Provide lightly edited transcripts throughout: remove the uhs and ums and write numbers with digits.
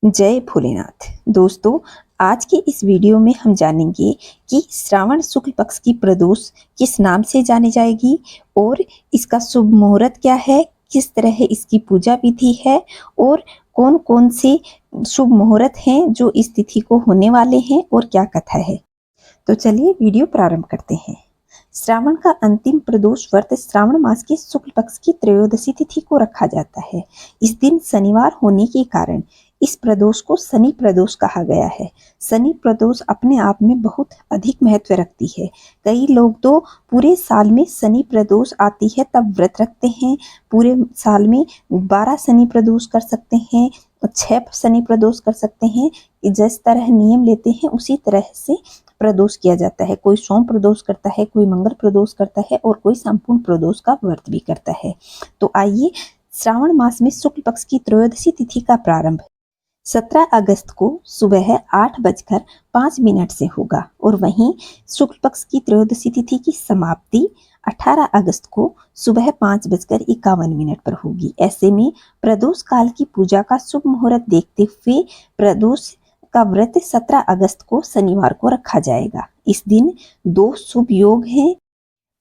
जय भोलेनाथ। दोस्तों, आज के इस वीडियो में हम जानेंगे कि श्रावण शुक्ल पक्ष की प्रदोष किस नाम से जानी जाएगी और इसका शुभ मुहूर्त क्या है, किस तरह इसकी पूजा विधि है और कौन कौन से शुभ मुहूर्त हैं जो इस तिथि को होने वाले हैं और क्या कथा है। तो चलिए वीडियो प्रारंभ करते हैं। श्रावण का अंतिम प्रदोष व्रत श्रावण मास के शुक्ल पक्ष की त्रयोदशी तिथि को रखा जाता है। इस दिन शनिवार होने के कारण इस प्रदोष को शनि प्रदोष कहा गया है। शनि प्रदोष अपने आप में बहुत अधिक महत्व रखती है। कई लोग तो पूरे साल में शनि प्रदोष आती है तब व्रत रखते हैं। पूरे साल में 12 शनि प्रदोष कर सकते हैं, 6 शनि प्रदोष कर सकते हैं। जिस तरह नियम लेते हैं उसी तरह से प्रदोष किया जाता है। कोई सोम प्रदोष करता है, कोई मंगल प्रदोष करता है और कोई संपूर्ण प्रदोष का व्रत भी करता है। तो आइए, श्रावण मास में शुक्ल पक्ष की त्रयोदशी तिथि का प्रारंभ 17 अगस्त को सुबह 8:05 से होगा और वहीं शुक्ल पक्ष की त्रयोदशी तिथि की समाप्ति 18 अगस्त को सुबह 5:51 पर होगी। ऐसे में प्रदोष काल की पूजा का शुभ मुहूर्त देखते हुए प्रदोष का व्रत 17 अगस्त को शनिवार को रखा जाएगा। इस दिन 2 शुभ योग हैं।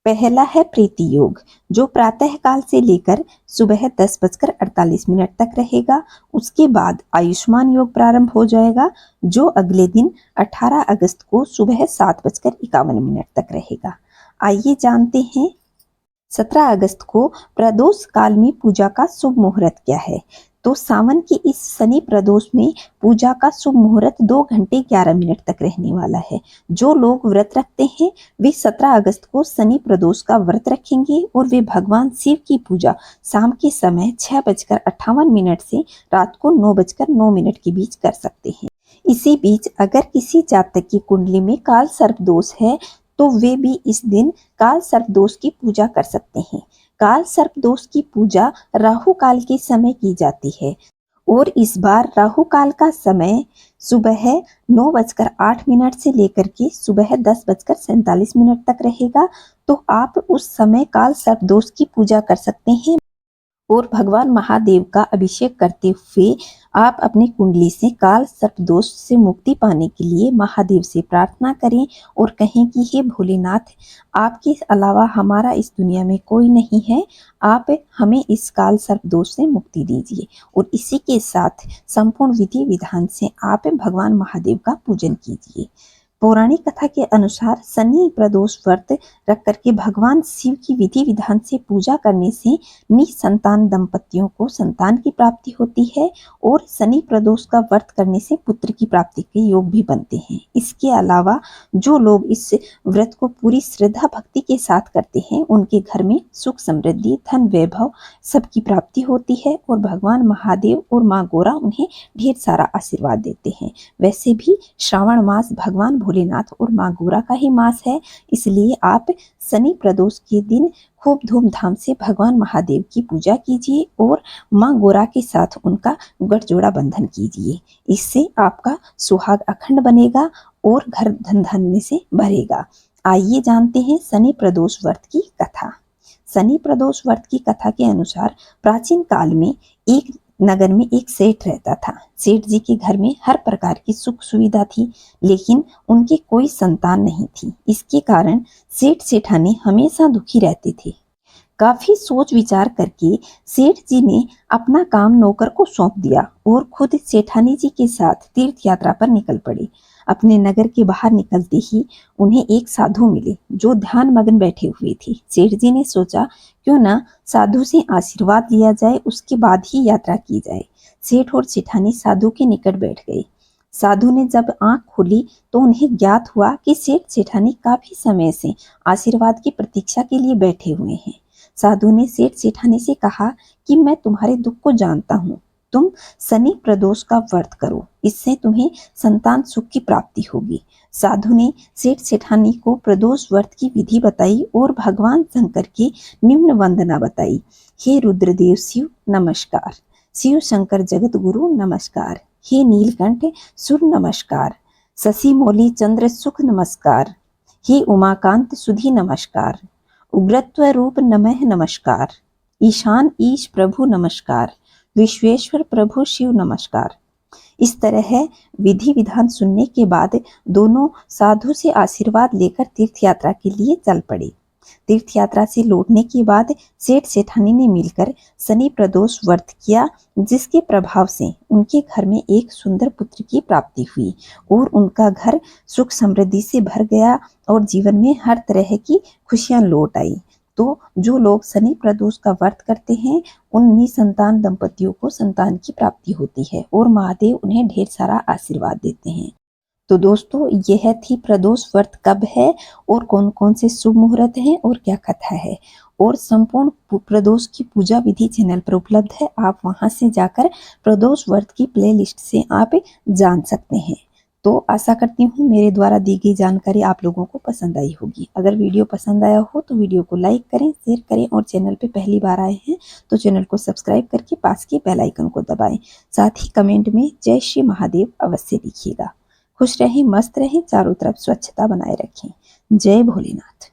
पहला है प्रीति योग, जो प्रातः काल से लेकर सुबह 10:48 तक रहेगा। उसके बाद आयुष्मान योग प्रारंभ हो जाएगा, जो अगले दिन 18 अगस्त को सुबह 7:51 तक रहेगा। आइए जानते हैं 17 अगस्त को प्रदोष काल में पूजा का शुभ मुहूर्त क्या है। तो सावन के इस शनि प्रदोष में पूजा का शुभ मुहूर्त 2:11 तक रहने वाला है। जो लोग व्रत रखते हैं वे 17 अगस्त को शनि प्रदोष का व्रत रखेंगे और वे भगवान शिव की पूजा शाम के समय 6:58 से रात को 9:09 के बीच कर सकते हैं। इसी बीच अगर किसी जातक की कुंडली में काल सर्प दोष है तो वे भी इस दिन काल सर्प दोष की पूजा कर सकते हैं। काल सर्प दोष की पूजा राहु काल के समय की जाती है और इस बार राहु काल का समय सुबह 9:08 से लेकर के सुबह 10:47 तक रहेगा। तो आप उस समय काल सर्प दोष की पूजा कर सकते हैं और भगवान महादेव का अभिषेक करते हुए आप अपनी कुंडली से काल सर्प दोष से मुक्ति पाने के लिए महादेव से प्रार्थना करें और कहें कि हे भोलेनाथ, आपके अलावा हमारा इस दुनिया में कोई नहीं है, आप हमें इस काल सर्प दोष से मुक्ति दीजिए। और इसी के साथ संपूर्ण विधि विधान से आप भगवान महादेव का पूजन कीजिए। पौराणिक कथा के अनुसार शनि प्रदोष व्रत रख करके भगवान शिव की विधि विधान से पूजा करने से निसंतान दंपतियों को संतान की प्राप्ति होती है और शनि प्रदोष का व्रत करने से पुत्र की प्राप्ति के योग भी बनते हैं। इसके अलावा जो लोग इस व्रत को पूरी श्रद्धा भक्ति के साथ करते हैं उनके घर में सुख समृद्धि धन वैभव सबकी प्राप्ति होती है और भगवान महादेव और माँ गोरा उन्हें ढेर सारा आशीर्वाद देते हैं। वैसे भी श्रावण मास भगवान भोलेनाथ और माँ गोरा का ही मास है, इसलिए आप शनि प्रदोष के दिन खूब धूमधाम से भगवान महादेव की पूजा कीजिए और माँ गोरा के साथ उनका गठजोड़ा बंधन कीजिए। इससे आपका सुहाग अखंड बनेगा और घर धन धान्य से भरेगा। आइए जानते हैं शनि प्रदोष व्रत की कथा। शनि प्रदोष व्रत की कथा के अनुसार प्राचीन काल में एक नगर में एक सेठ रहता था। सेठ जी के घर में हर प्रकार की सुख सुविधा थी, लेकिन उनके कोई संतान नहीं थी। इसके कारण सेठ सेठानी हमेशा दुखी रहते थे। काफी सोच विचार करके सेठ जी ने अपना काम नौकर को सौंप दिया और खुद सेठानी जी के साथ तीर्थ यात्रा पर निकल पड़े। अपने नगर के बाहर निकलते ही उन्हें एक साधु मिले जो ध्यान मग्न बैठे हुए थे। सेठ जी ने सोचा क्यों ना साधु से आशीर्वाद लिया जाए, उसके बाद ही यात्रा की जाए। सेठ और सेठानी साधु के निकट बैठ गए। साधु ने जब आंख खोली तो उन्हें ज्ञात हुआ कि सेठ सेठानी काफी समय से आशीर्वाद की प्रतीक्षा के लिए बैठे हुए हैं। साधु ने सेठ सेठानी से कहा कि मैं तुम्हारे दुख को जानता हूँ, तुम शनि प्रदोष का व्रत करो, इससे तुम्हें संतान सुख की प्राप्ति होगी। साधु ने सेठ सेठानी को प्रदोष व्रत की विधि बताई और भगवान शंकर की निम्न वंदना बताई। हे रुद्रदेव शिव नमस्कार, शिव शंकर जगत गुरु नमस्कार, हे नीलकंठ सुर नमस्कार, शशि मौली चंद्र सुख नमस्कार, हे उमाकांत सुधी नमस्कार, उग्रत्व रूप नमः नमस्कार, ईशान ईश प्रभु नमस्कार, विश्वेश्वर प्रभु शिव नमस्कार, इस तरह विधि विधान सुनने के बाद दोनों साधु से आशीर्वाद लेकर तीर्थ यात्रा के लिए चल पड़े। तीर्थ यात्रा से लौटने के बाद सेठ सेठानी ने मिलकर शनि प्रदोष व्रत किया, जिसके प्रभाव से उनके घर में एक सुंदर पुत्र की प्राप्ति हुई और उनका घर सुख समृद्धि से भर गया और जीवन में हर तरह की खुशियां लौट आई। तो जो लोग शनि प्रदोष का व्रत करते हैं उन निसंतान दंपतियों को संतान की प्राप्ति होती है और महादेव उन्हें ढेर सारा आशीर्वाद देते हैं। तो दोस्तों यह थी प्रदोष व्रत कब है और कौन कौन से शुभ मुहूर्त हैं और क्या कथा है, और संपूर्ण प्रदोष की पूजा विधि चैनल पर उपलब्ध है। आप वहां से जाकर प्रदोष व्रत की प्लेलिस्ट से आप जान सकते हैं। तो आशा करती हूँ मेरे द्वारा दी गई जानकारी आप लोगों को पसंद आई होगी। अगर वीडियो पसंद आया हो तो वीडियो को लाइक करें, शेयर करें और चैनल पे पहली बार आए हैं तो चैनल को सब्सक्राइब करके पास के बेल आइकन को दबाएं। साथ ही कमेंट में जय श्री महादेव अवश्य लिखिएगा। खुश रहें, मस्त रहें, चारों तरफ स्वच्छता बनाए रखें। जय भोलेनाथ।